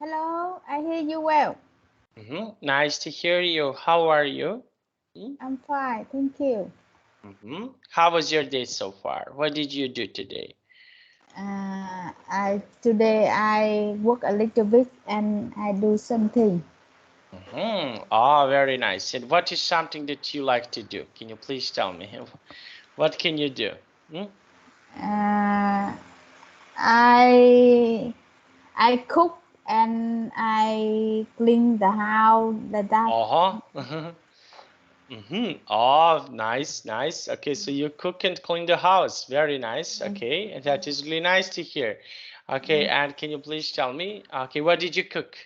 Hello, I hear you well. Nice to hear you. How are you? I'm fine, thank you. How was your day so far? What did you do today? Today I work a little bit and I do something. Oh, very nice. And what is something that you like to do? Can you please tell me? What can you do? Uh, I I cook and I clean the house. That. Uh-huh. Oh, nice, nice. Okay, so you cook and clean the house. Very nice. Okay, and that is really nice to hear. Okay, and can you please tell me? Okay, what did you cook?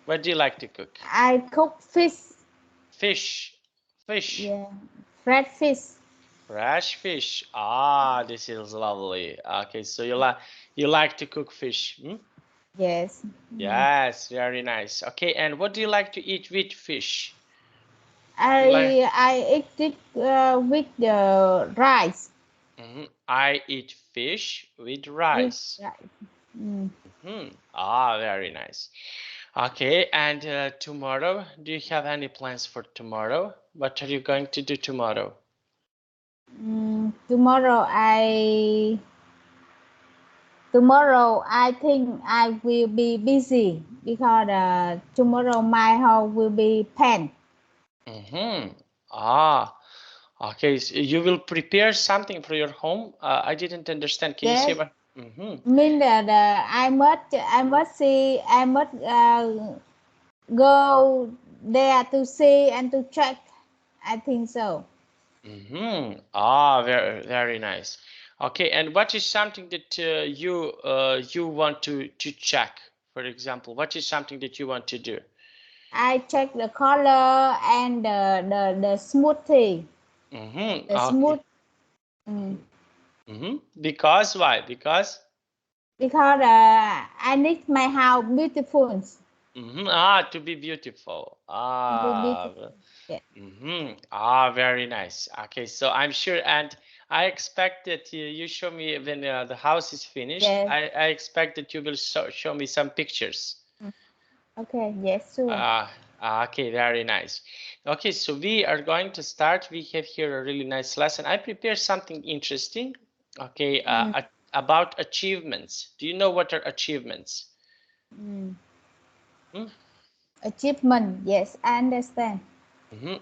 What do you like to cook? I cook fish. Fish. Fish. Yeah, fresh fish. Fresh fish. Ah, this is lovely. Okay, so you like to cook fish. Yes. Yes, very nice. Okay, and what do you like to eat with fish? You like? I eat it with the rice. I eat fish with With rice. rice. Mm. Ah, very nice. Okay, and tomorrow, do you have any plans for tomorrow? What are you going to do tomorrow? Tomorrow I think I will be busy because tomorrow my house will be paint. Ah, okay. So you will prepare something for your home? I didn't understand. Can you say Yes, what? mean that I must go there to see and to check. I think so. Ah, very very nice. Okay, and what is something that you want to check? For example, what is something that you want to do? I check the color and the smoothie, the Okay. smooth. Mm. Because why? Because Because I need my house beautiful. to be beautiful. To be beautiful. Yeah. Very nice. Okay, so I'm sure, and I expect that you show me when the house is finished. Yes. I expect that you will show me some pictures. Mm. Okay. Yes. Sure. Okay, very nice. Okay, so we are going to start. We have here a really nice lesson. I prepared something interesting. Okay, Mm. about achievements. Do you know what are achievements? Mm. Hmm? Achievement. Yes, I understand.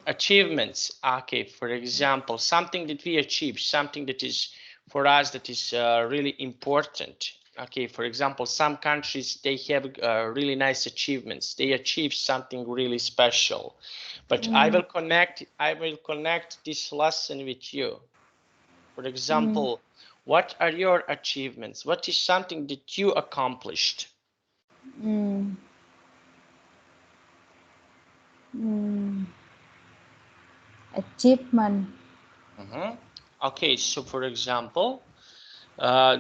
Achievements. Okay, for example, something that we achieve, something that is for us that is really important. Okay, for example, some countries they have really nice achievements. They achieve something really special. But Mm. I will connect this lesson with you. For Mm. example, what are your achievements? What is something that you accomplished? Mm. Mm. Achievement. Okay, so for example, uh,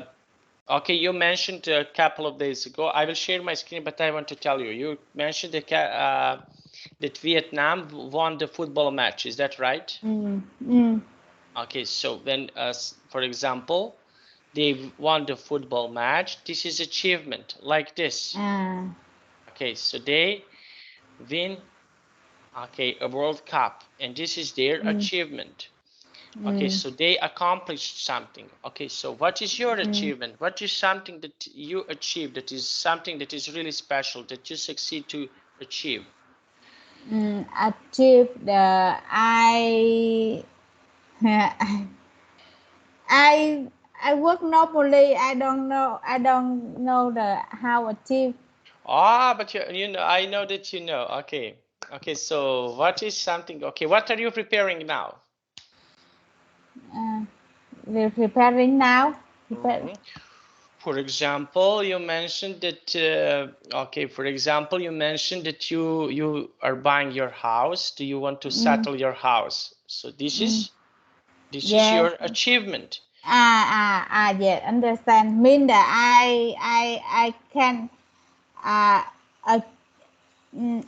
okay, you mentioned a couple of days ago. I will share my screen, but I want to tell you. You mentioned that Vietnam won the football match. Is that right? Mm. Mm. Okay, so when, for example, they won the football match, this is achievement like this. Ah. Okay, so they win, okay, a World Cup, and this is their Mm. achievement. Okay, Mm. so they accomplished something. Okay, so what is your Mm. achievement? What is something that you achieved that is something that is really special that you succeed to achieve? Achieve the I I work normally. I don't know the how achieve. Ah, but you know, I know that you know. Okay, okay. So what is something? Okay, what are you preparing now? Uh, we're preparing now. Prepare. Mhm. For example, you mentioned that. Okay, for example, you mentioned that you are buying your house. Do you want to Mm. settle your house? So Mm. this is Yes. your achievement. Yes. Understand. Mean that I can uh, uh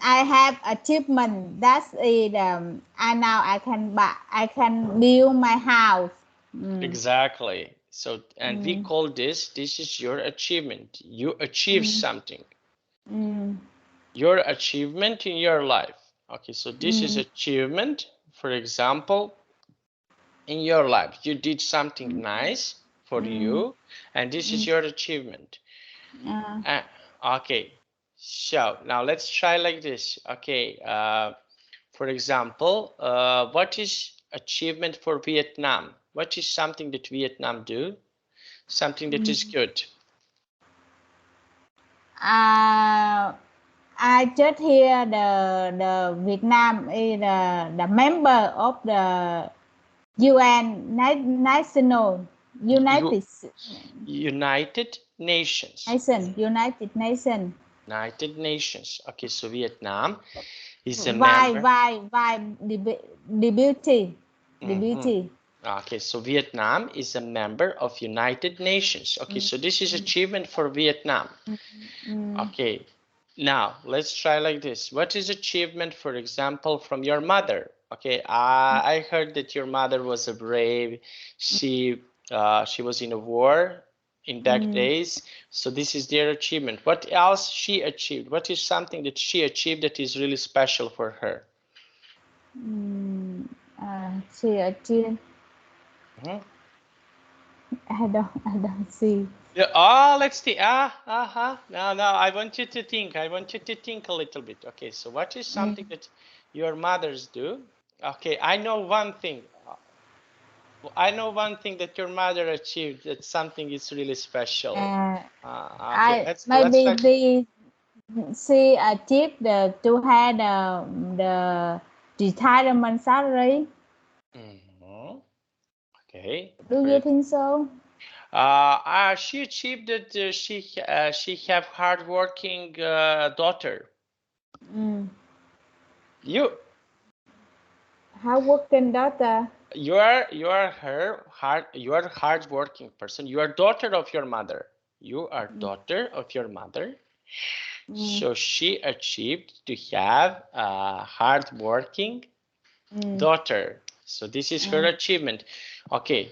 I have achievement. That's it. I now I can build my house. Mm. Exactly. So, and we Mm. call this is your achievement. You achieve Mm. something. Your achievement in your life. Okay, so this is achievement, for example, in your life. You did something nice for you, and this is your achievement. Okay, so now let's try like this. Okay, for example, what is achievement for Vietnam? What is something that Vietnam do? Something that is good. I just hear the Vietnam is the member of the UN National United United Nations. United Nation. United Nations. Okay, so Vietnam is a Why member. deputy. Okay, so Vietnam is a member of United Nations. Okay, so this is achievement for Vietnam. Okay, now let's try like this. What is achievement, for example, from your mother? Okay, I heard that your mother was a brave. She was in a war in back days. So this is their achievement. What else she achieved? What is something that she achieved that is really special for her? She achieved. I don't see. Yeah, oh, let's see. No, I want you to think. I want you to think a little bit. Okay, so what is something that your mothers do? Okay, I know one thing. I know one thing that your mother achieved. That something is really special. Okay, let's try. She achieved to have the retirement salary. Okay. Do you think so? She achieved that she have hardworking daughter. You Hardworking daughter. you are a hardworking person. You are daughter of your mother. You are daughter of your mother. So she achieved to have a hardworking daughter. So this is her achievement. Okay,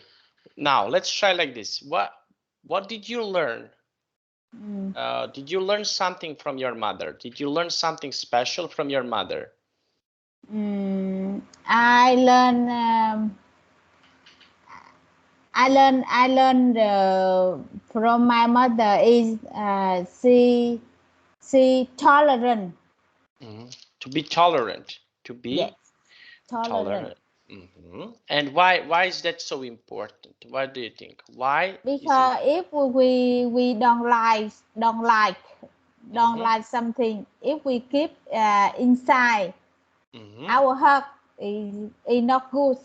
now let's try like this. What did you learn? Did you learn something from your mother? Did you learn something special from your mother? I learned. I learned from my mother is she tolerant. To be tolerant. To be Yes, tolerant. And why is that so important? What do you think? Why is Because if we don't like something, if we keep inside our heart, is not good.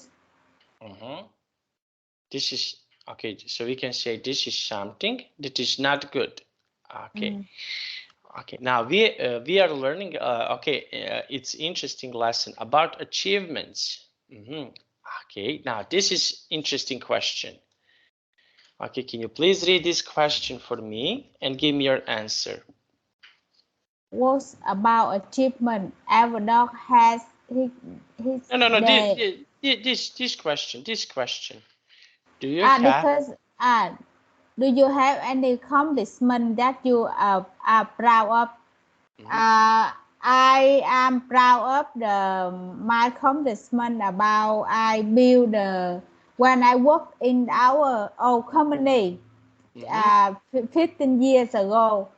This is okay. So we can say this is something that is not good. Okay. Okay. Now we are learning. Okay, it's interesting lesson about achievements. Okay. Now this is interesting question. Okay, can you please read this question for me and give me your answer? What about achievement? Every dog has his No. day. This question. Do you have? Because do you have any accomplishment that you are proud of? I am proud of my accomplishment about I build when I work in our old company 15 years ago.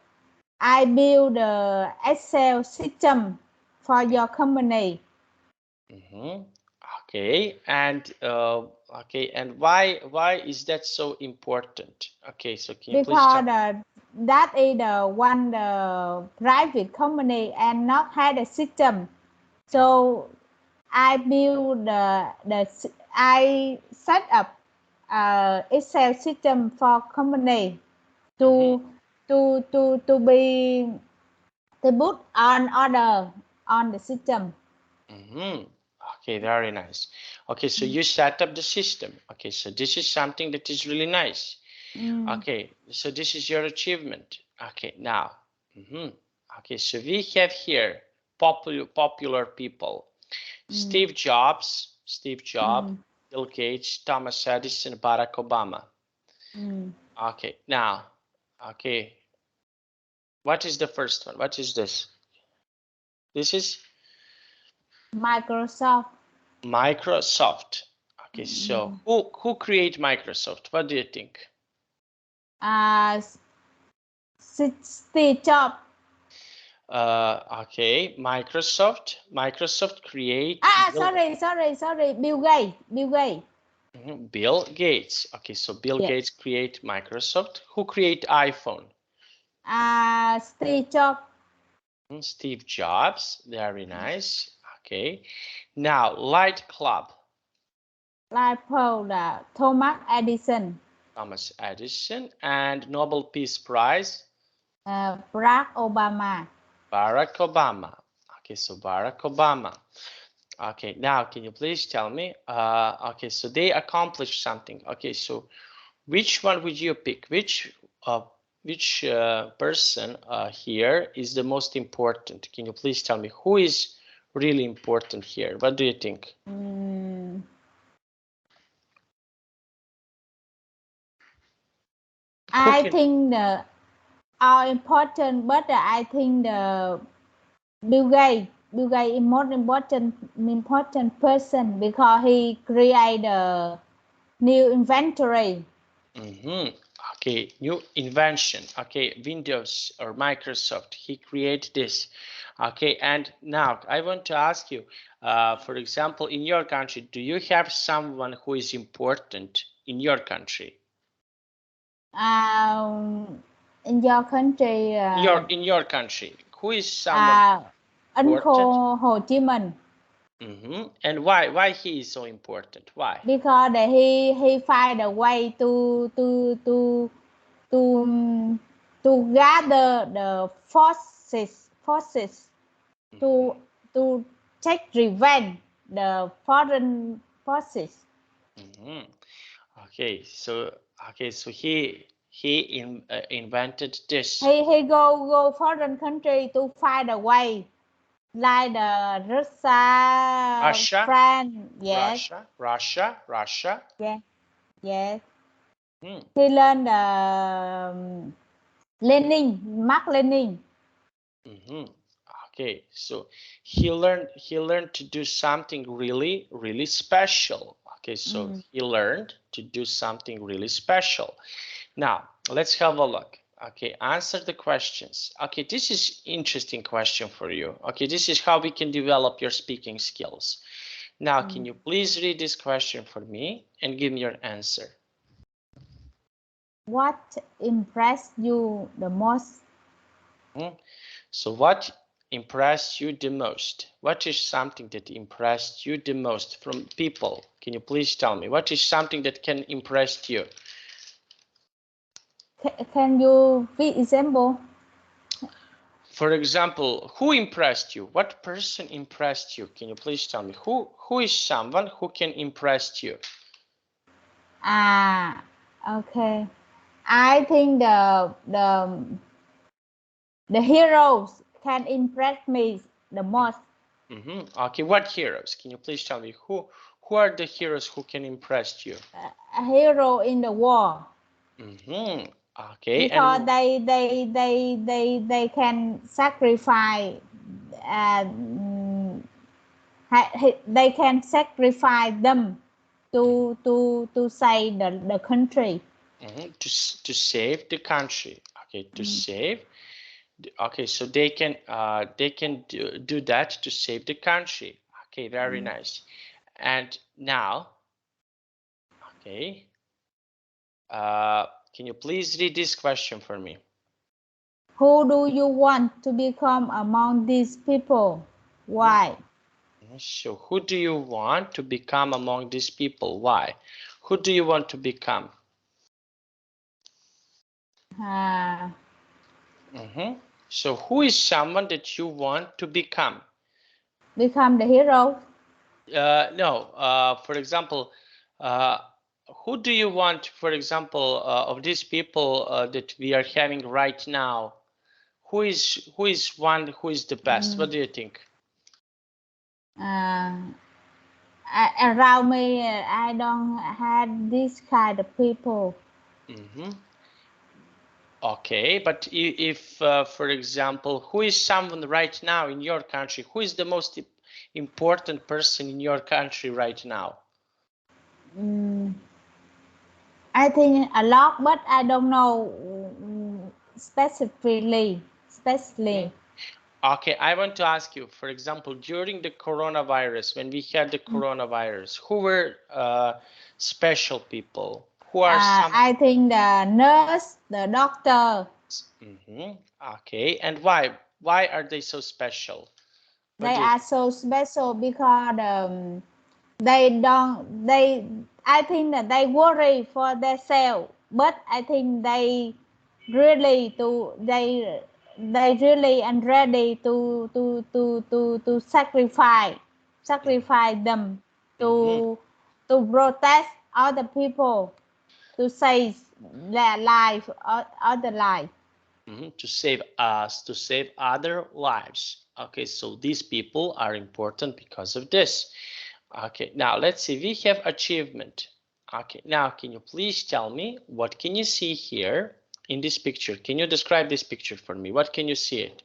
I build the Excel system for your company. Okay, and why is that so important? Okay, so can you please tell? Because that is the one the private company and not had a system. So I build I set up Excel system for company to be to put on order on the system. Okay, very nice. Okay, so you set up the system. Okay, so this is something that is really nice. Okay, so this is your achievement. Okay, now, okay, so we have here popular people. Steve Jobs, Bill Gates, Thomas Edison, Barack Obama. Okay, now, okay, What is the first one? What is this? This is Microsoft. Microsoft. Okay, so who create Microsoft? What do you think? Steve Jobs. Okay, Microsoft create. Sorry. Bill Gates. Bill Gates. Okay, so Bill Gates create Microsoft. Who create iPhone? Steve Jobs. Steve Jobs. Very nice. Okay. Now, Light Club. Thomas Edison. Thomas Edison. And Nobel Peace Prize. Barack Obama. Barack Obama. Okay, so Barack Obama. Okay, now can you please tell me? Okay, so they accomplished something. Okay, so which one would you pick? Which person here is the most important? Can you please tell me who is really important here? What do you think? I think the are important, but I think the Bill Gates is most important person because he create a new inventory. Okay, new invention. Okay, Windows or Microsoft. He created this. Okay, and now I want to ask you, for example, in your country, do you have someone who is important in your country? In your country. In your country, who is someone important? Ho Chi Minh. And why he is so important? Why? Because he find a way to gather the forces to take revenge the foreign forces. Okay, so he invented this. He go foreign country to find a way, like the Russia, France. Yes. Russia. Yes. He learned Mark Lenin. Okay, so he learned to do something really special. Okay, so he learned to do something really special. Now let's have a look. Okay, answer the questions. Okay, this is interesting question for you. Okay, this is how we can develop your speaking skills. Now, can you please read this question for me and give me your answer? What impressed you the most? So what impressed you the most? What is something that impressed you the most from people? Can you please tell me? What is something that can impress you? Can you give example? For example, who impressed you? What person impressed you? Can you please tell me? Who is someone who can impress you? Okay. I think the heroes can impress me the most. Okay, what heroes? Can you please tell me who are the heroes who can impress you? A hero in the war. Okay. Because they can sacrifice. They can sacrifice them to save the country. To save the country. Okay, to save. Okay, so they can do that to save the country. Okay, very nice. And now, okay, can you please read this question for me? Who do you want to become among these people? Why? So who do you want to become among these people? Why? Who do you want to become? So who is someone that you want to become? Become the hero? No, for example, who do you want, for example, of these people that we are having right now? Who is one who is the best? What do you think? Around me, I don't have this kind of people. Okay, but if for example, who is someone right now in your country? Who is the most important person in your country right now? I think a lot, but I don't know specifically. Okay, I want to ask you, for example, during the coronavirus, when we had the coronavirus, who were special people? Who are some? I think the nurse, the doctor. Okay, and why? Why are they so special? They are so special because they don't. I think that they worry for themselves, but I think they really really and ready to sacrifice them to protect other people, to save their life, other life. To save us, to save other lives. Okay, so these people are important because of this. Okay, now let's see, we have achievement. Okay, now can you please tell me what can you see here in this picture? Can you describe this picture for me? What can you see it?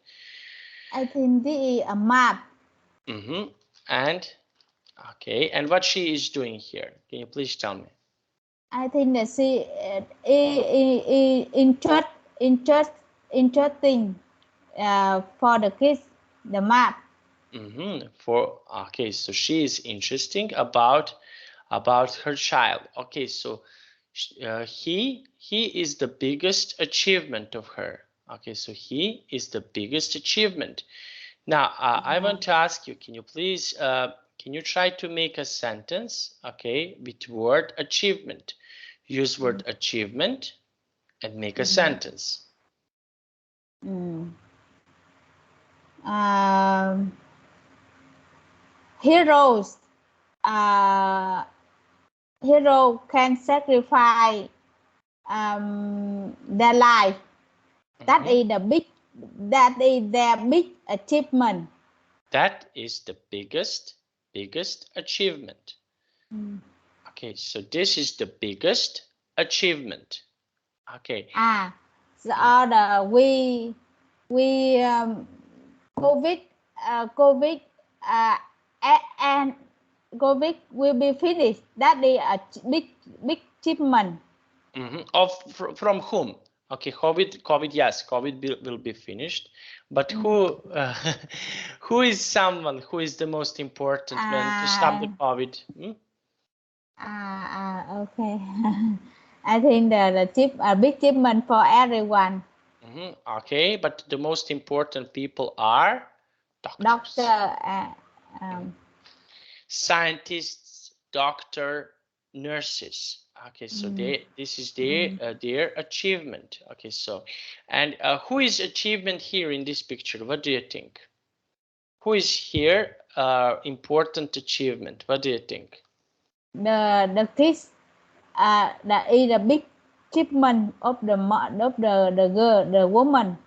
I think this is a map. And okay, and what she is doing here? Can you please tell me? I think that she interesting for the kids, the map. Okay, so she is interesting about her child. Okay, so he is the biggest achievement of her. Okay, so he is the biggest achievement. Now I want to ask you, can you please can you try to make a sentence, okay, with word achievement? Use word achievement and make a sentence. Heroes hero can sacrifice their life. That is their big achievement. That is the biggest achievement. Okay, so this is the biggest achievement. Okay. The other we COVID and COVID will be finished. That is a big achievement. From whom? Okay, COVID, yes, COVID will be finished. But who who is someone who is the most important when to stop the COVID? Okay. I think the a big achievement for everyone. Okay, but the most important people are doctors. Scientists, doctor, nurses. Okay, so this is their achievement. Okay, so and who is achievement here in this picture? What do you think? Who is here important achievement? What do you think? The kids that is a big achievement of the girl, the woman.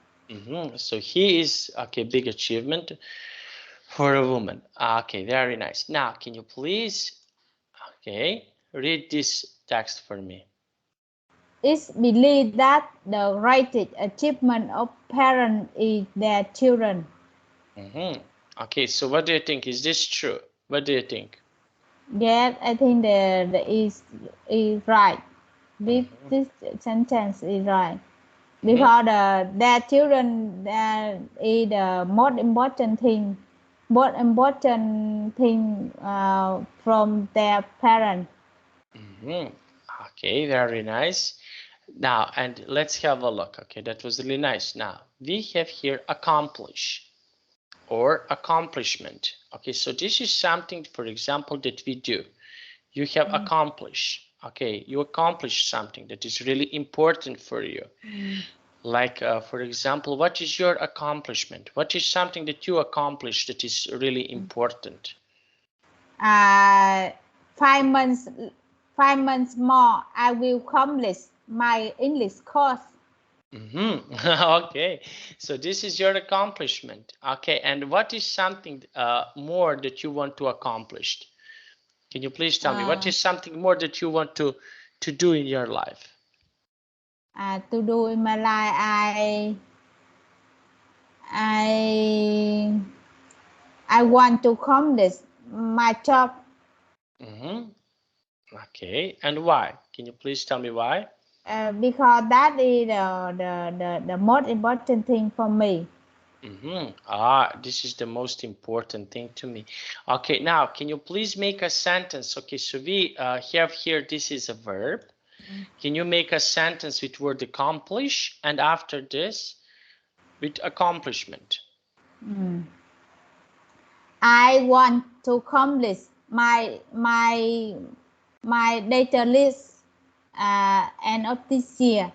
So he is okay, big achievement for a woman. Okay, very nice. Now can you please read this text for me? It's believed that the greatest achievement of parents is their children. Okay, so what do you think? Is this true? What do you think? Yes, I think the is right. This sentence is right. Because their children is the most important thing from their parents. Okay, very nice. Now, and let's have a look. Okay, that was really nice. Now, we have here accomplish or accomplishment. Okay, so this is something, for example, that we do. You have accomplished. Okay, you accomplished something that is really important for you. Like, for example, what is your accomplishment? What is something that you accomplished that is really important? 5 months more, I will complete my English course. Okay, so this is your accomplishment. Okay, and what is something more that you want to accomplish? Can you please tell me what is something more that you want to do in your life? to do in my life, I want to accomplish my job. Okay, and why? Can you please tell me why? Because that is the most important thing for me. This is the most important thing to me. Okay, now can you please make a sentence? Okay, so we have here, this is a verb. Can you make a sentence with word accomplish, and after this with accomplishment? I want to accomplish my data list end of this year.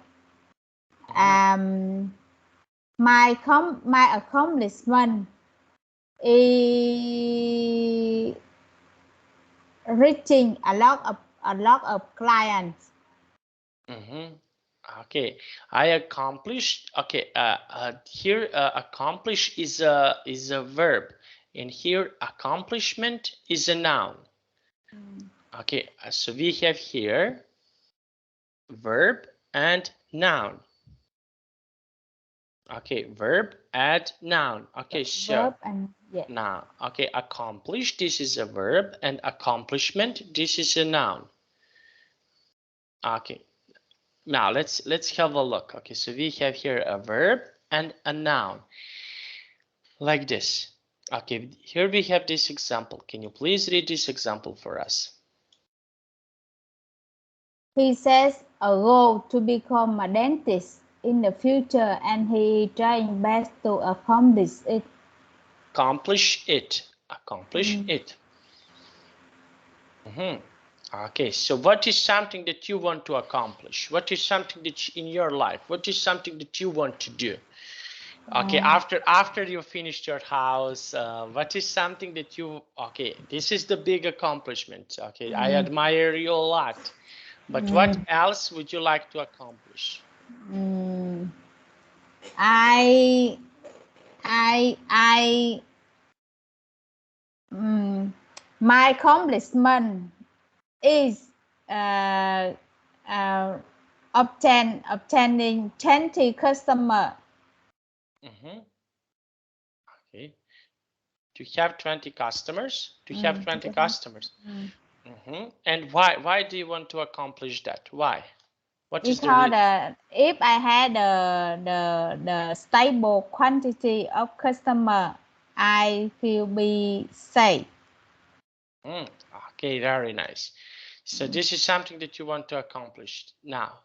My accomplishment is reaching a lot of clients. Okay, I accomplished. Okay, here accomplish is a verb, and here accomplishment is a noun. Okay, so we have here verb and noun. Okay, verb and noun. Okay, so Verb and noun. Okay, accomplish, this is a verb, and accomplishment, this is a noun. Okay, now let's have a look. Okay, so we have here a verb and a noun, like this. Okay, here we have this example. Can you please read this example for us? He says a goal to become a dentist in the future, and he is trying best to accomplish it. Accomplish it. Accomplish it. Okay, so what is something that you want to accomplish? What is something that in your life? What is something that you want to do? Okay, after you finished your house, what is something that you, okay, this is the big accomplishment. Okay, I admire you a lot. But what else would you like to accomplish? I my accomplishment is obtaining 20 customer. Okay, to have 20 customers. To have 20 customers. And why do you want to accomplish that? Why? What is the reason? Because if I had the stable quantity of customer, I will be safe. Okay, very nice. So this is something that you want to accomplish now.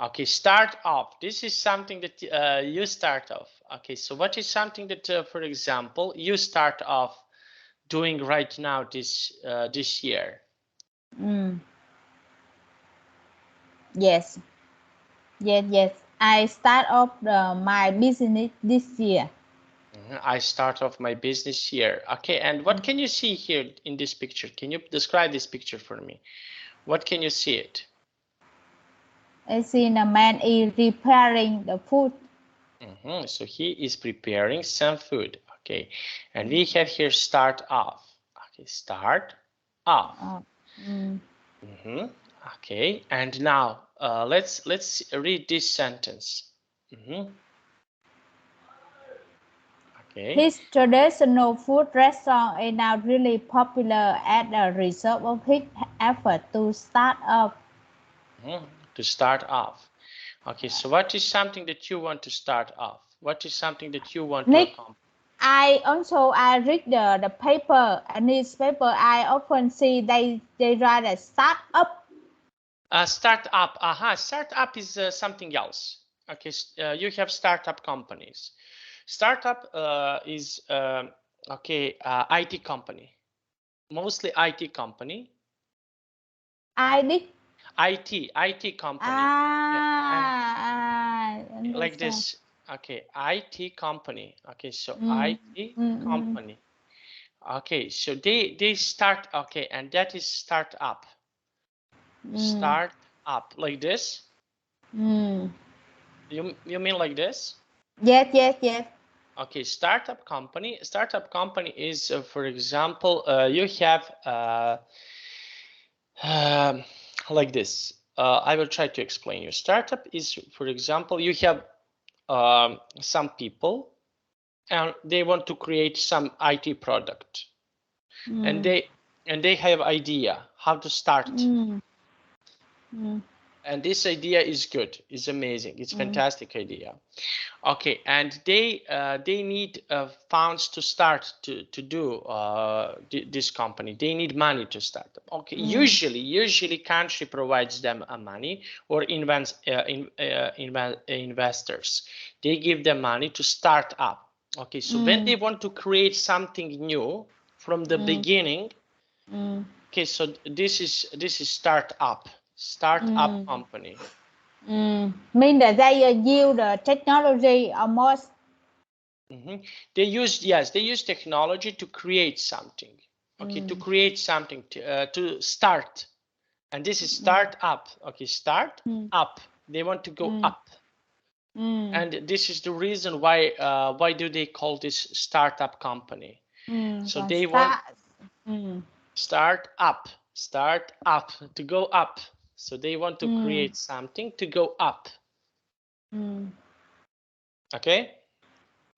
Okay, start off. This is something that you start off. Okay, so what is something that, for example, you start off doing right now this year? Yes. I start off my business this year. I start off my business here. Okay, and what can you see here in this picture? Can you describe this picture for me? What can you see it? I see a man is preparing the food. So he is preparing some food. Okay, and we have here start off. Okay, start off. Okay, and now let's read this sentence. Okay. His traditional food restaurant is now really popular as a result of his effort to start up. To start off. Okay, so what is something that you want to start off? What is something that you want to accomplish? I read the paper, a newspaper. I often see they write a start up. Start up. Start up is something else. Okay, you have startup companies. Startup is IT company, mostly IT company. IT company. Like this. Okay, IT company. Okay, so IT company. Okay, so they start. Okay, and that is start up. Start up like this. You mean like this? Yes. Okay, startup company. Startup company is, for example, you have like this. I will try to explain you. Startup is, for example, you have some people and they want to create some IT product, and they have idea how to start. And this idea is good, it's amazing, it's fantastic idea. Okay, and they need funds to start to do this company. They need money to start. Okay, usually country provides them money, or investors. They give them money to start up. Okay, so when they want to create something new from the beginning, okay, so this is startup company. Mean that they use the technology almost. They use technology to create something. Okay, to create something to start, and this is start up. Okay, start up. They want to go up, and this is the reason why do they call this startup company? So they want start up to go up. So they want to create something to go up. Okay.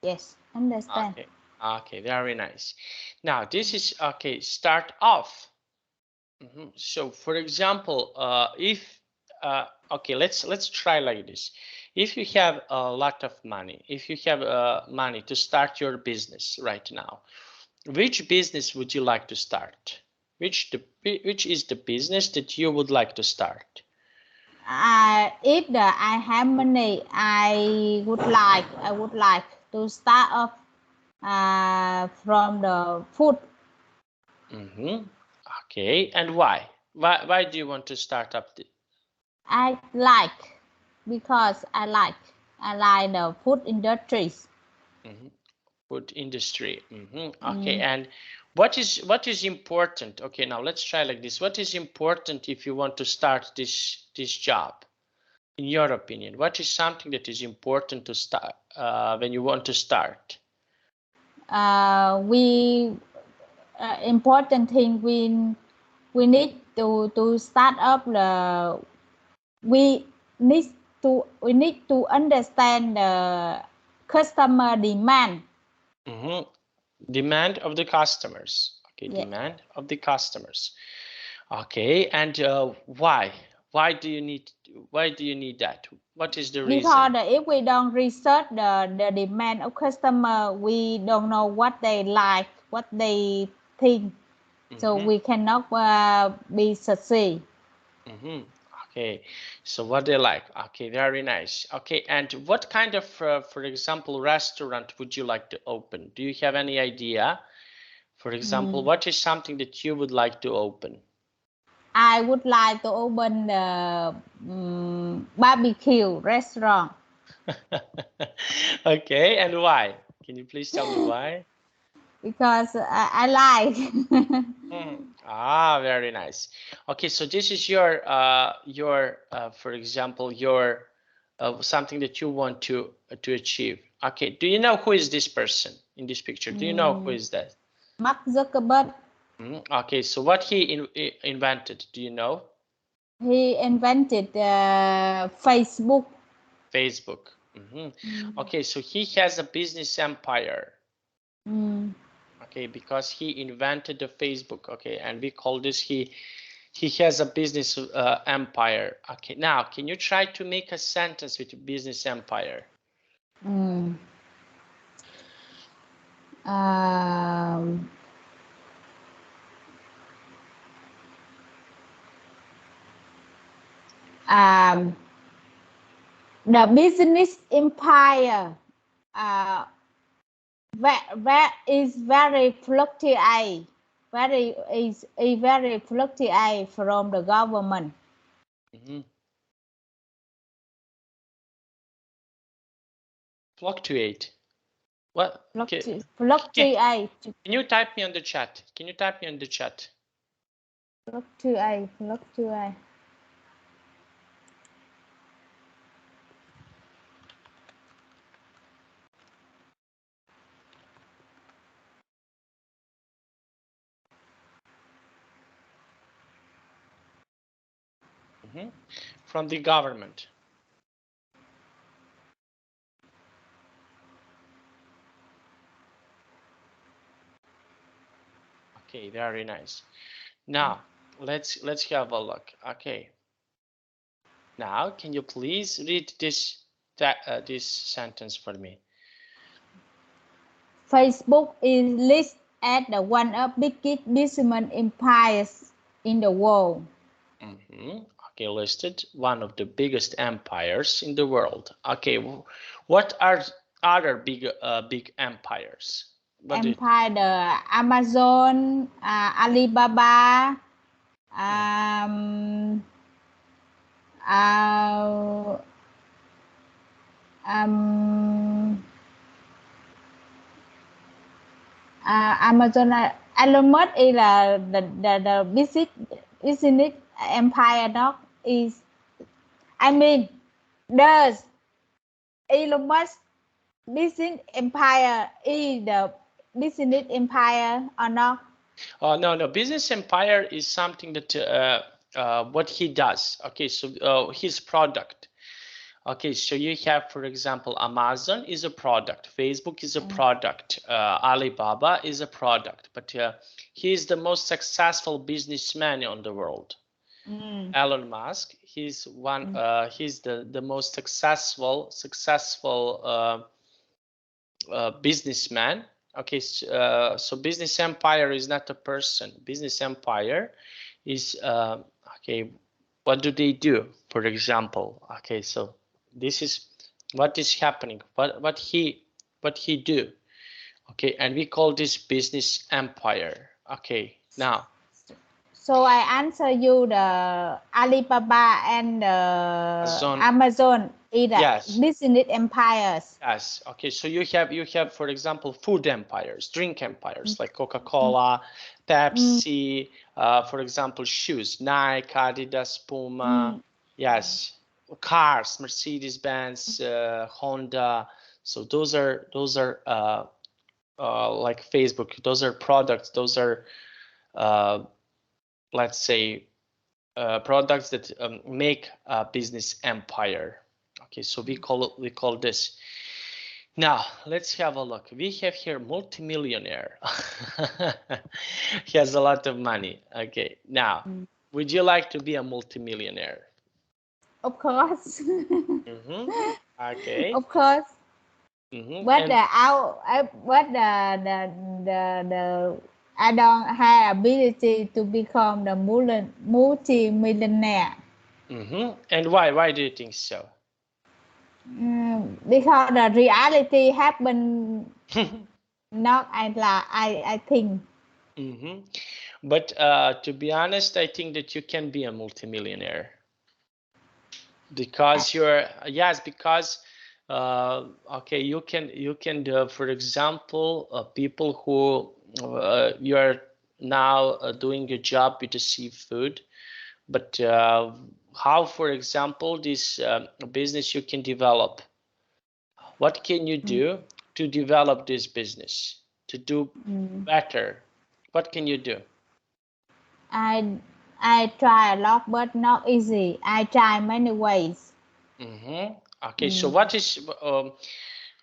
Yes, understand. Okay, very nice. Now this is okay. Start off. So, for example, if okay, let's try like this. If you have a lot of money, if you have money to start your business right now, which business would you like to start? Which is the business that you would like to start? If I have money, I would like to start up from the food. Okay, and why? Why do you want to start up? I like because I like the food industries. Food industry. Okay, and what is important? Okay, now let's try like this. What is important if you want to start this job? In your opinion, what is something that is important to start when you want to start? Important thing we need to start up we need to understand the customer demand. Demand of the customers. Okay, Yeah. demand of the customers. Okay, and why do you need that? What is the reason? Because if we don't research the demand of customer, we don't know what they like, what they think, so we cannot be succeed. Okay, so what they like. Okay, very nice. Okay, and what kind of, for example, restaurant would you like to open? Do you have any idea? For example, what is something that you would like to open? I would like to open the barbecue restaurant. Okay, and why? Can you please tell me why? Because I like. Very nice. Okay, so this is your for example, your something that you want to achieve. Okay, do you know who is this person in this picture? Do you know who is that? Mark Zuckerberg. Okay, so what he invented, do you know? He invented Facebook. Facebook. Okay, so he has a business empire. Okay, because he invented the Facebook. Okay, and we call this he has a business empire. Okay, now can you try to make a sentence with business empire? The business empire is very fluctuate, very fluctuate from the government. Fluctuate. What? Fluctuate. Can you type me on the chat? Can you type me on the chat? Fluctuate. From the government. Okay, very nice. Now let's have a look. Okay. Now, can you please read this sentence for me? Facebook is listed as one of the biggest business empires in the world. Okay, listed one of the biggest empires in the world. Okay, what are other big empires? Empire, the Amazon, Alibaba, Amazon, Elon Musk is the business empire, not is. I mean, does Elon Musk business empire is the business empire or not? No. Business empire is something that what he does. Okay, so his product. Okay, so you have, for example, Amazon is a product, Facebook is a product, Alibaba is a product, but he is the most successful businessman on the world. Elon Musk, he's he's the most successful businessman. Okay, so business empire is not a person. Business empire is okay. What do they do? For example, okay, so this is what is happening. What he do? Okay, and we call this business empire. Okay, now. So I answer you the Alibaba and Amazon is business empires. Yes. Okay. So you have, for example, food empires, drink empires like Coca-Cola, Pepsi. For example, shoes, Nike, Adidas, Puma. Yes. Cars, Mercedes-Benz, Honda. So those are like Facebook. Those are products. Those are let's say products that make a business empire. Okay, so we call this. Now let's have a look. We have here multimillionaire. He has a lot of money. Okay, now would you like to be a multimillionaire? Of course. Okay. Of course. But And I don't have ability to become the multi-millionaire. And why do you think so? Because the reality happened not I think. But to be honest, I think that you can be a multimillionaire because because okay, you can do, for example, people who you are now doing a job with the seafood, but how, for example, this business you can develop. What can you do to develop this business to do better? What can you do? I try a lot, but not easy. I try many ways. Okay, so what is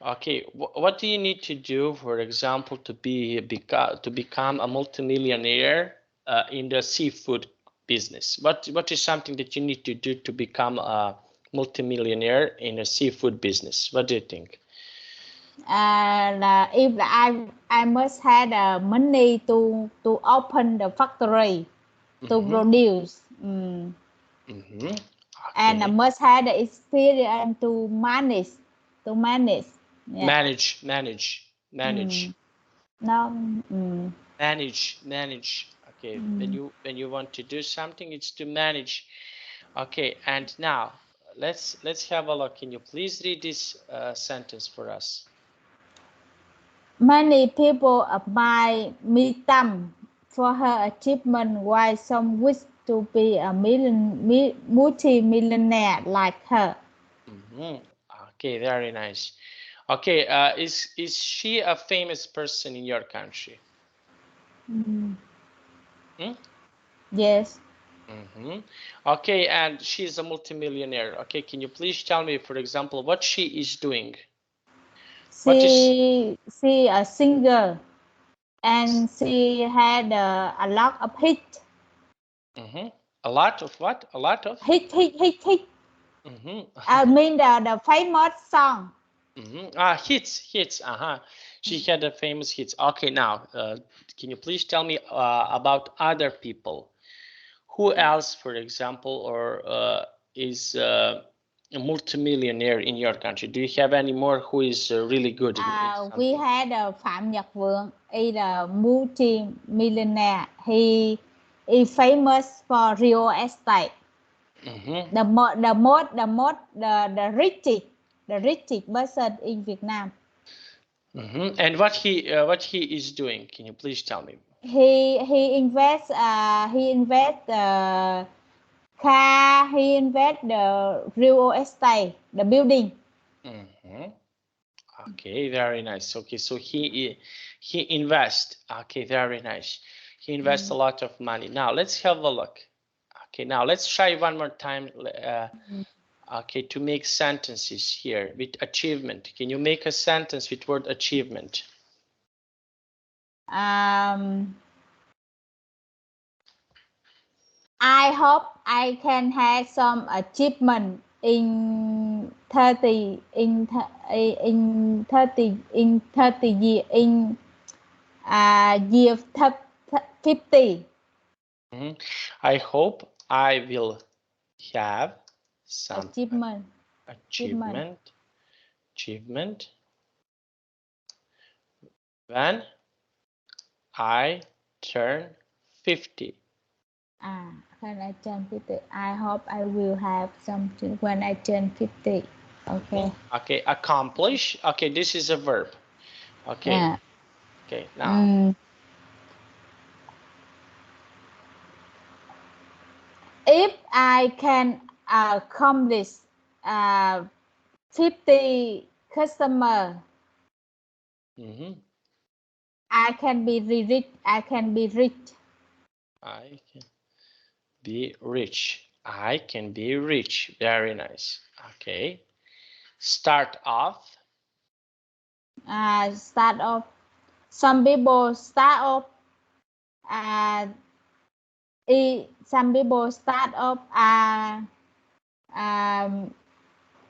okay? What do you need to do, for example, to become a multimillionaire in the seafood business? What is something that you need to do to become a multimillionaire in a seafood business? What do you think? If I must have money to open the factory to produce, Okay. and I must have the experience to manage. Yeah. Manage. No. Manage. Okay, when you want to do something, it's to manage. Okay, and now let's have a look. Can you please read this sentence for us? Many people admire Mitam for her achievement, while some wish to be a multi-millionaire like her. Okay, very nice. Okay, is she a famous person in your country? Yes. Okay, and she's a multimillionaire. Okay, can you please tell me, for example, what she is doing? She a singer, and she had a lot of hit. A lot of what? A lot of Hit. I mean the famous song. Hits. She had a famous hits. Okay, now can you please tell me about other people? Who else, for example, or is a multimillionaire in your country? Do you have any more who is really good in something? We had Phạm Nhật Vượng. He's a multi-millionaire. He is famous for real estate. The richest person in Vietnam. And what he is doing? Can you please tell me? He invests car. He invest the real estate, the building. Okay, very nice. Okay, so he invests. Okay, very nice. He invests a lot of money. Now let's have a look. Okay, now let's try one more time. Okay, to make sentences here with achievement. Can you make a sentence with word achievement? I hope I can have some achievement in 30 in 30 year in year 50. I hope I will have some achievement when I turn 50. When I turn 50, I hope I will have something when I turn 50. Okay. Okay, accomplish. Okay, this is a verb. Okay. Yeah. Okay, now. If I can accomplish 50 customer, I can be rich. I can be rich. I can be rich. I can be rich. Very nice. Okay. Start off. Start off. Some people start off. Some people start off.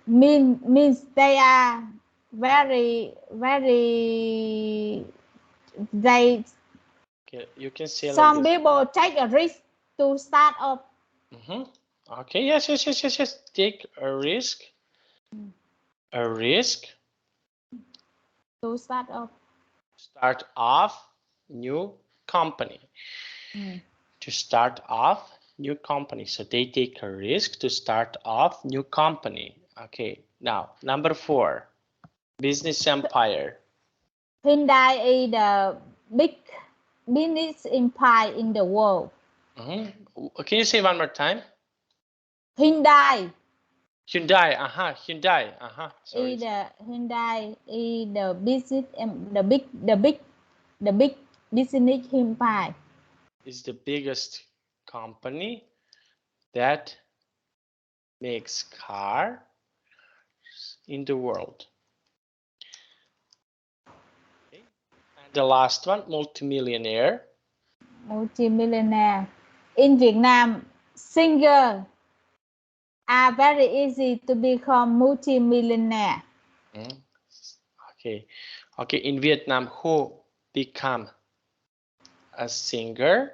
Means they are very they. Okay, you can say Some like this. people take a risk to start off. Okay. Yes. Take a risk. A risk. To start off. Start off new company. To start off new company. So they take a risk to start off new company. Okay. Now, number 4. Business empire. Hyundai is the big business empire in the world. Can you say one more time? Hyundai. Hyundai. Sorry. Hyundai is the business the big business empire. Is the biggest company that makes cars in the world. Okay. And the last one, multimillionaire. Multimillionaire. In Vietnam, singer are very easy to become multimillionaire. Okay. Okay. In Vietnam, who become a singer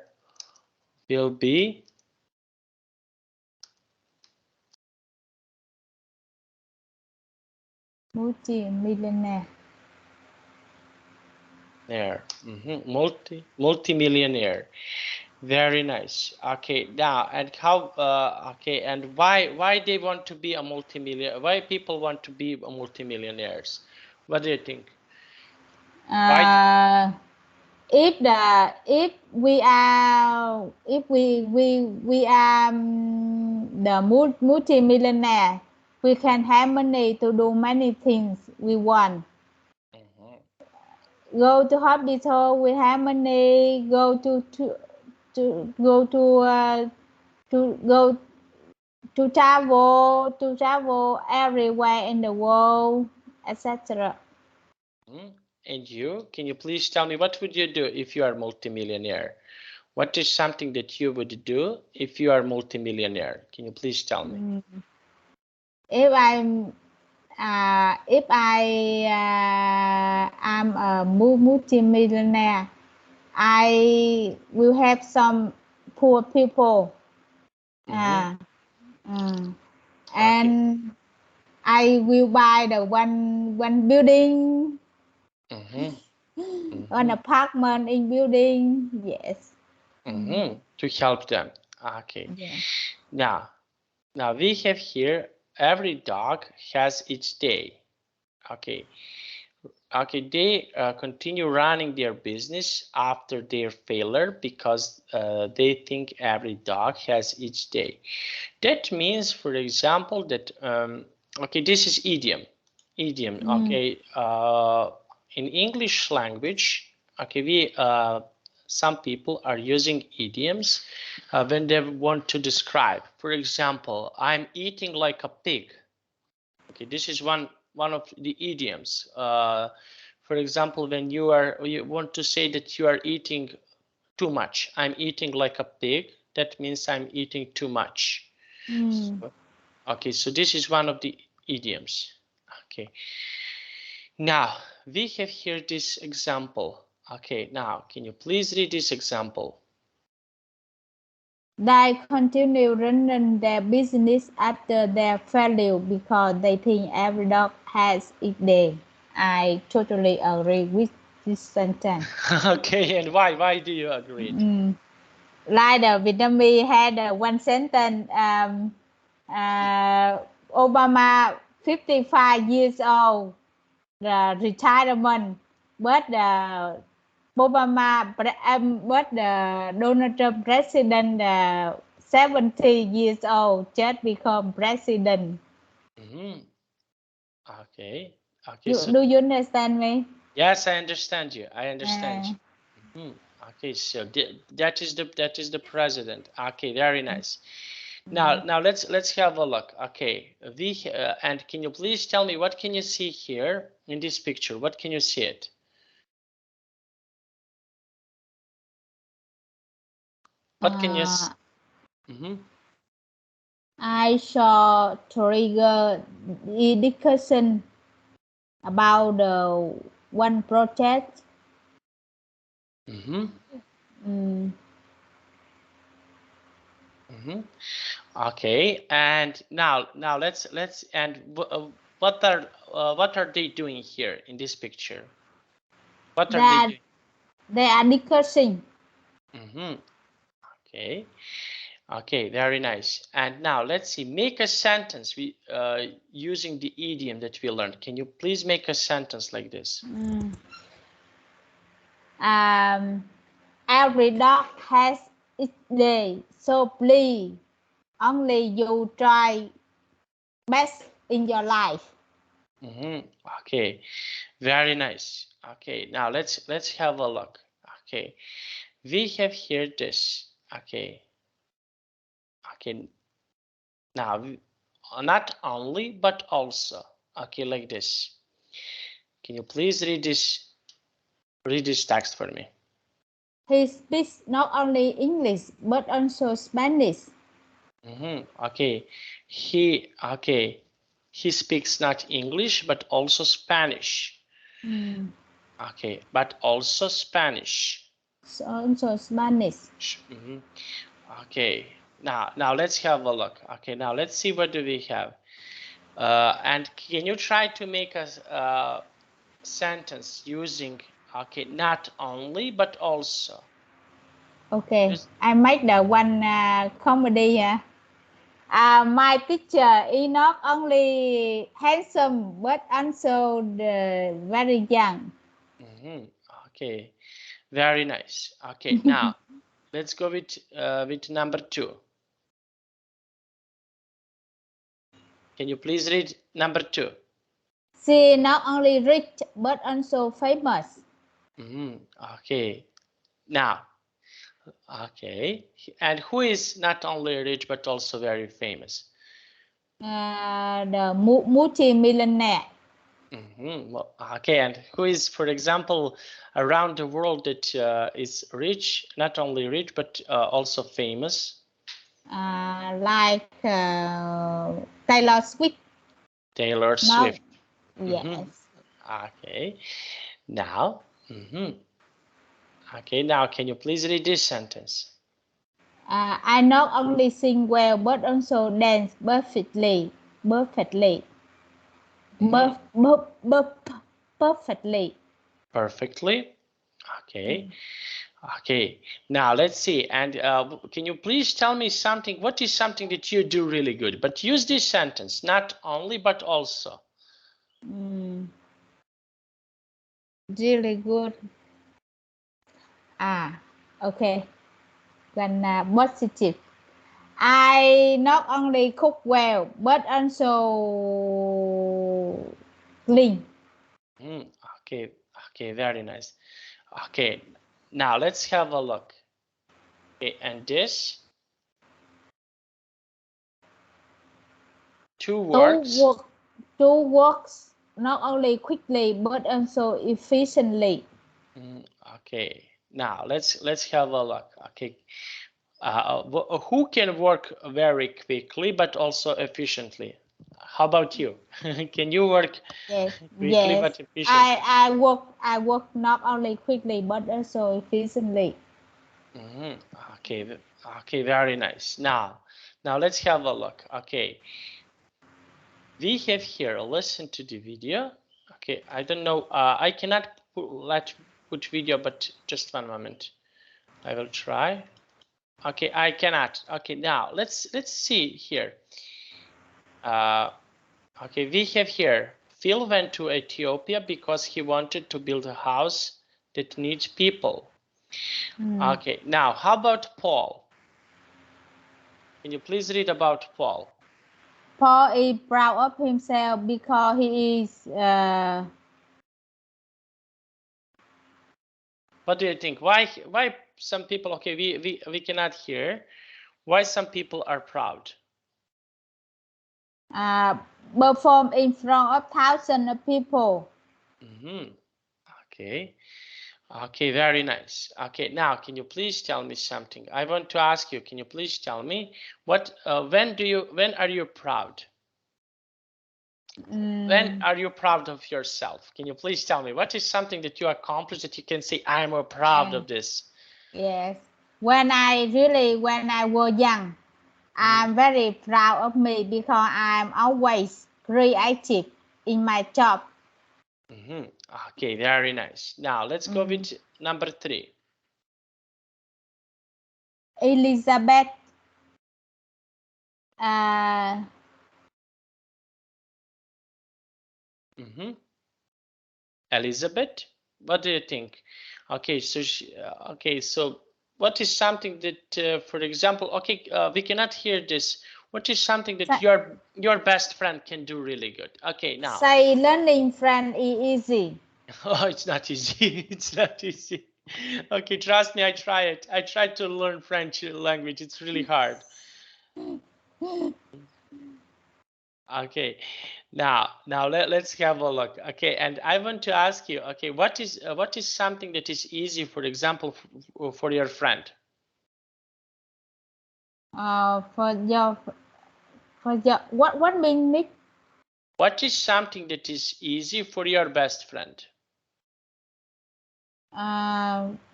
will be Multimillionaire. Multimillionaire. Very nice. Okay, now and how? Okay, and why they want to be a multimillionaire? Why people want to be multimillionaires? What do you think? If we are the multimillionaire, we can have money to do many things we want. Go to hospital, we have money. Go to to go to travel everywhere in the world, etc. And you, can you please tell me what would you do if you are multimillionaire? What is something that you would do if you are multimillionaire? Can you please tell me? If I'm if I am a multimillionaire, I will have some poor people, and I will buy the one building, an apartment in building. Yes. To help them. Okay. Yeah. Now we have here every dog has its day. Okay. Okay, they continue running their business after their failure because they think every dog has its day. That means, for example, that okay, this is idiom. Okay, in English language, okay, we some people are using idioms when they want to describe. For example, I'm eating like a pig. Okay, this is one of the idioms. For example, when you want to say that you are eating too much, I'm eating like a pig. That means I'm eating too much. Okay, so this is one of the idioms. Okay, now we have here this example. Okay, now can you please read this example? They continue running their business after their failure because they think every dog has its day. I totally agree with this sentence. Okay, and why do you agree? Like the Vietnamese had one sentence, Obama 55 years old, the retirement, but the Donald Trump president 70 years old just become president. Okay. Do you understand me? Yes, I understand you. Okay, so that is the president. Okay, very nice. Now let's have a look. Okay, and can you please tell me what can you see here in this picture? What can you see it? What can you see? I saw trigger discussion about the one project. Okay, and now let's and what are they doing here in this picture? What are they doing? They are discussing. Okay. Okay, very nice. And now let's see, make a sentence using the idiom that we learned. Can you please make a sentence like this? Every dog has its day, so please, only you try best in your life. Okay, very nice. Okay, now let's have a look. Okay, we have here this. Okay, now not only but also. Okay, like this. Can you please read this text for me? He speaks not only English but also Spanish. Okay, he speaks not English but also Spanish. Okay, but also Spanish. Also Spanish. Okay, now let's have a look. Okay, now let's see what do we have. And can you try to make a sentence using not only but also? Okay, I make the one comedy here. My teacher is not only handsome but also very young. Okay, very nice. Okay, now let's go with number 2. Can you please read number 2? She not only rich but also famous. Okay, now Okay. And who is not only rich but also very famous? The multi-millionaire. Well, okay, and who is, for example, around the world that is rich, not only rich but also famous? Like Taylor Swift. Taylor No. Swift. Yes. Okay. Now, okay, now can you please read this sentence? I not only sing well but also dance perfectly. Perfectly. Perfectly. Perfectly. Okay. Okay. Now let's see. And can you please tell me something? What is something that you do really good? But use this sentence, not only but also. Really good. Okay. Then positive. I not only cook well but also clean. Okay. Okay. Very nice. Okay. Now let's have a look. Okay. And this two words. Two works not only quickly but also efficiently. Okay. Now let's have a look. Okay. Who can work very quickly but also efficiently? How about you? Can you work quickly Yes. but efficiently? I work not only quickly but also efficiently. Okay, okay, very nice. Now let's have a look. Okay, we have here. Listen to the video. Okay, I don't know. I cannot put video, but just one moment. I will try. Okay, I cannot. Okay, now let's see here. Okay, we have here. Phil went to Ethiopia because he wanted to build a house that needs people. Okay, now how about Paul? Can you please read about Paul? Paul is proud of himself because he is What do you think? Why some people? Okay, we cannot hear. Why some people are proud? perform in front of thousands of people. Okay. Okay, very nice. Okay, now can you please tell me something? I want to ask you. Can you please tell me what? When are you proud? When are you proud of yourself? Can you please tell me what is something that you accomplished that you can say I'm proud of this? Yes. When I was young, I'm very proud of me because I'm always creative in my job. Okay, very nice. Now let's go with number 3. Elizabeth Elizabeth, what do you think? Okay, so so what is something that, for example, okay, we cannot hear this. What is something that your best friend can do really good? Okay, now. say learning French is easy. Oh, it's not easy. It's not easy. Okay, trust me, I try it. I tried to learn French language. It's really hard. Okay, now let's have a look. Okay, and I want to ask you. Okay, what is something that is easy, for example, for your friend? For your what mean Nick? What is something that is easy for your best friend?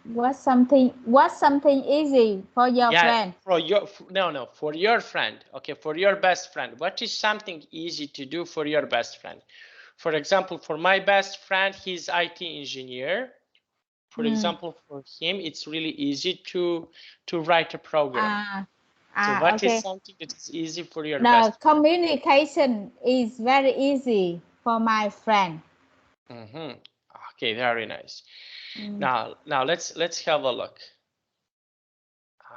What's something easy for your friend? For your for your friend. Okay, for your best friend. What is something easy to do for your best friend? For example, for my best friend, he's IT engineer. For example, for him, it's really easy to write a program. So what is something that is easy for your best friend? Communication is very easy for my friend. Okay, very nice. Now let's have a look.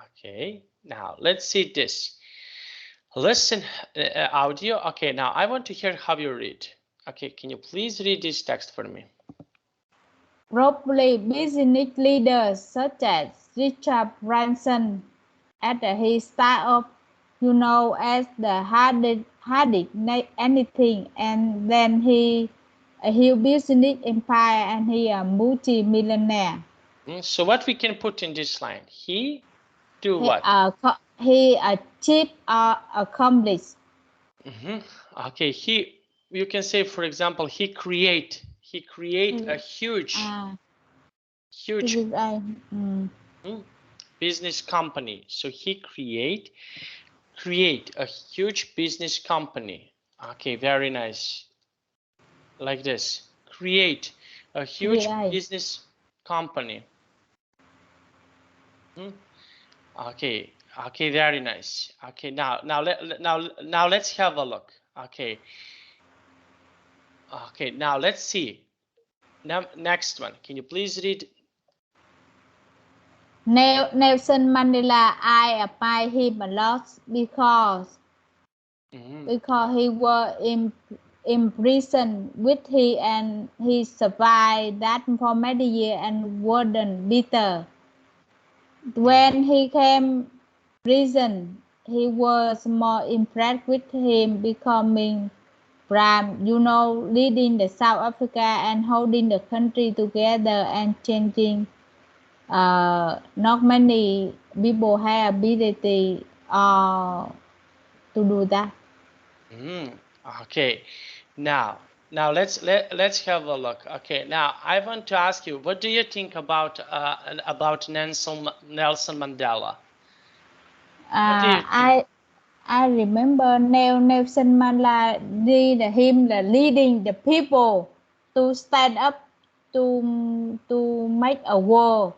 Okay, now let's see this. Listen, audio. Okay, now I want to hear how you read. Okay, can you please read this text for me? Probably business leaders such as Richard Branson at his startup, as the hardest anything, and then he a huge business empire, and he a multi-millionaire. So what we can put in this line? He do He what? He achieved or accomplished. Okay, you can say, for example, he create a huge business company. So he create a huge business company. Okay, very nice. Like this, create a huge business company. Okay, very nice. Okay, now let's have a look. Okay, now let's see. Now, next one. Can you please read? Nelson Mandela, I admire him a lot because he was in prison with and he survived that for many years and wasn't bitter. When he came prison, he was more impressed with him becoming prime, leading the South Africa and holding the country together and changing. Not many people have ability to do that. Okay, now let's have a look. Okay, now I want to ask you, what do you think about Nelson Mandela? What do you think? I remember Nelson Mandela leading the people to stand up to make a war.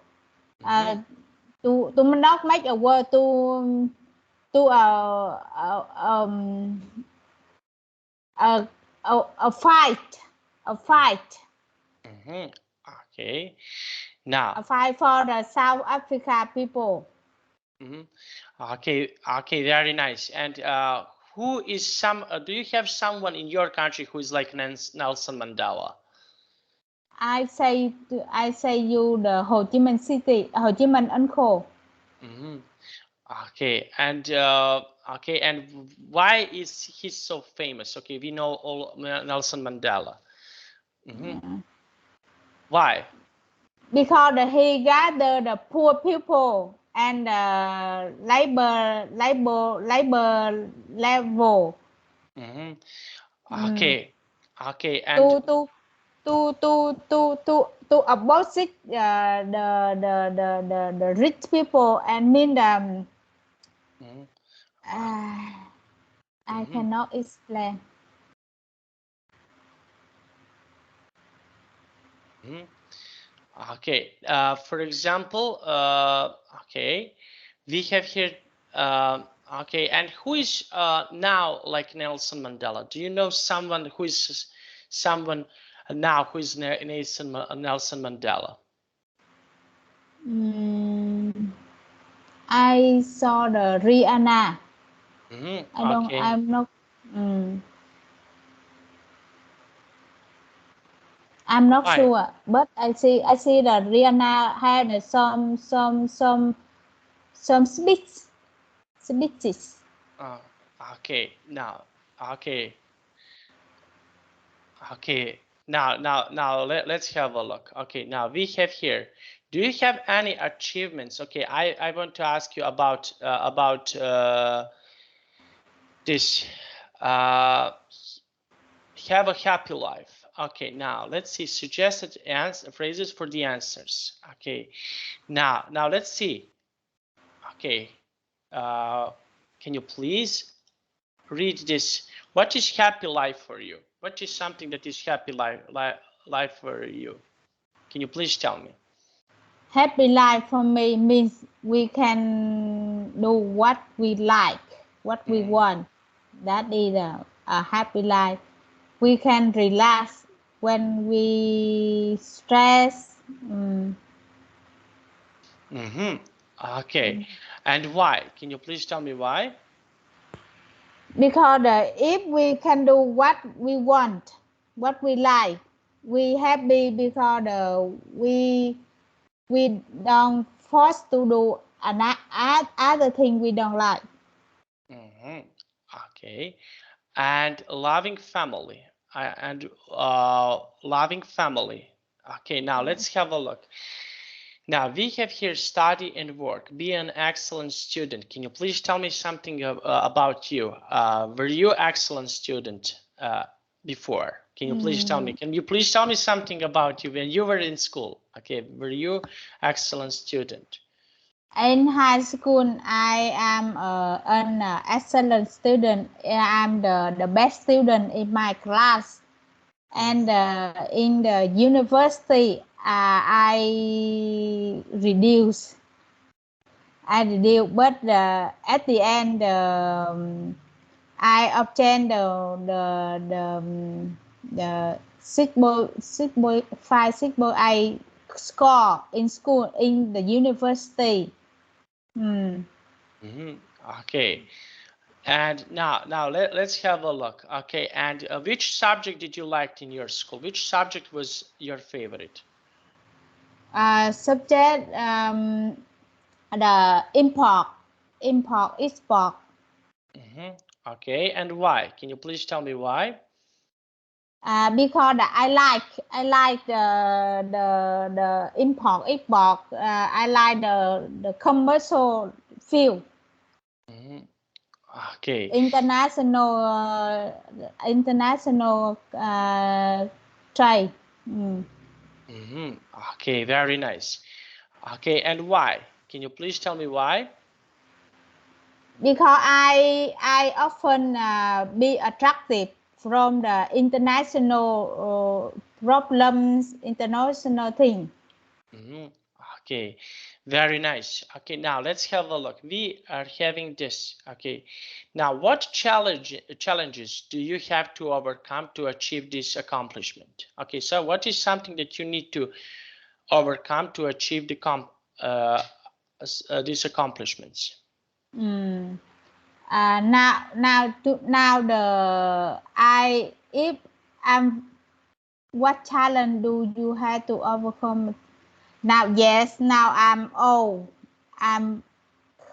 To not make a war, to a fight. Okay, now a fight for the South Africa people. Okay, very nice. And who is do you have someone in your country who is like Nelson Mandela? I say you the Ho Chi Minh City, Ho Chi Minh uncle. Okay, and why is he so famous? Okay, we know all Nelson Mandela. Why? Because he gathered the poor people and labor level. Okay, and to abolish the rich people and mean them. I cannot explain. Okay, for example, okay, we have here, okay, and who is now like Nelson Mandela? Do you know someone who is now who is Nelson Mandela? I saw the Rihanna. Okay. I'm not. I'm not sure, but I see that Rihanna had some speeches. Okay, now, okay. Okay, now let's have a look. Okay, now we have here. Do you have any achievements? Okay, I want to ask you about this. Have a happy life. Okay, now let's see suggested phrases for the answers. Okay, now let's see. Okay, can you please read this? What is happy life for you? What is something that is happy life for you? Can you please tell me? Happy life for me means we can do what we like, what we want. That is a happy life. We can relax when we stress. Okay, and why? Can you please tell me why? Because if we can do what we want, what we like, we happy because we don't forced to do other thing we don't like. Okay. And loving family. Loving family. Okay, now let's have a look. Now we have here study and work. Be an excellent student. Can you please tell me something about you? Were you excellent student before? Can you please tell me? Can you please tell me something about you when you were in school? Okay, were you excellent student? In high school, I am an excellent student. I'm the best student in my class. And in the university, I reduce, but at the end, I obtained the 6.5 score in school in the university. Okay. And now let's have a look. Okay, and which subject did you like in your school? Which subject was your favorite? Subject the import, export. Okay, and why? Can you please tell me why? Because I like the import export. I like the commercial field. Okay. International trade. Okay, very nice. Okay, and why? Can you please tell me why? Because I often be attracted from the international problems, international thing. Okay, very nice. Okay, now let's have a look. We are having this. Okay, now what challenges do you have to overcome to achieve this accomplishment? Okay, so what is something that you need to overcome to achieve the these accomplishments? What challenge do you have to overcome? Now, yes, now I'm old. I'm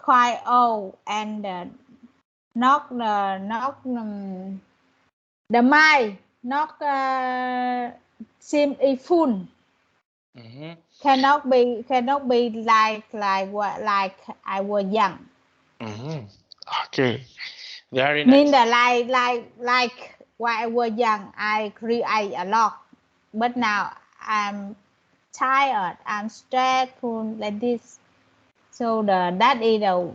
quite old, and not the mind not seem full. Cannot be like I was young. Okay, very nice. Mean that like when I was young, I create a lot, but now I'm tired, I'm stressful like this. So that is the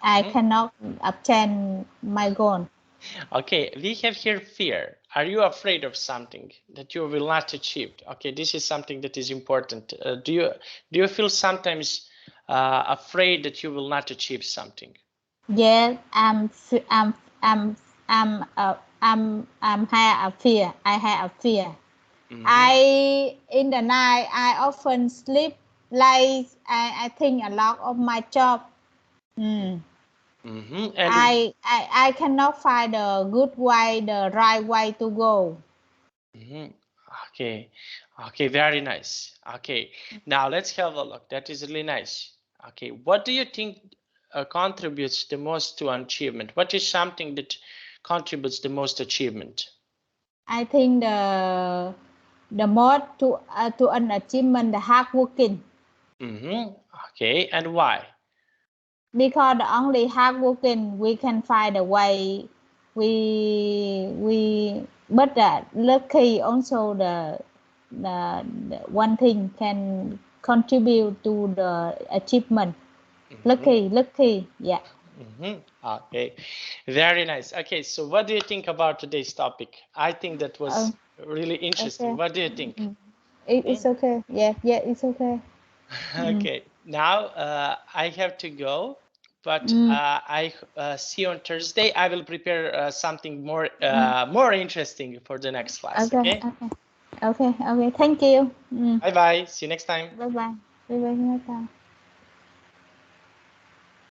I cannot obtain my goal. Okay, we have here fear. Are you afraid of something that you will not achieve? Okay, this is something that is important. Do you feel sometimes afraid that you will not achieve something? Yes, I'm have a fear. I have a fear. In the night I often sleep late. I think a lot of my job. And I cannot find the good way, the right way to go. Okay, okay, very nice. Okay, now let's have a look. That is really nice. Okay, what do you think contributes the most to an achievement? What is something that contributes the most achievement? I think the more to an achievement, the hard working. Okay, and why? Because only hard working we can find a way. But lucky also the one thing can contribute to the achievement. Lucky, yeah. Okay, very nice. Okay, so what do you think about today's topic? I think that was really interesting. Okay. What do you think? It's okay. Yeah, it's okay. Okay, now I have to go, but I see you on Thursday. I will prepare something more more interesting for the next class. Okay. Okay. Thank you. Bye bye. See you next time. Bye bye. Next time.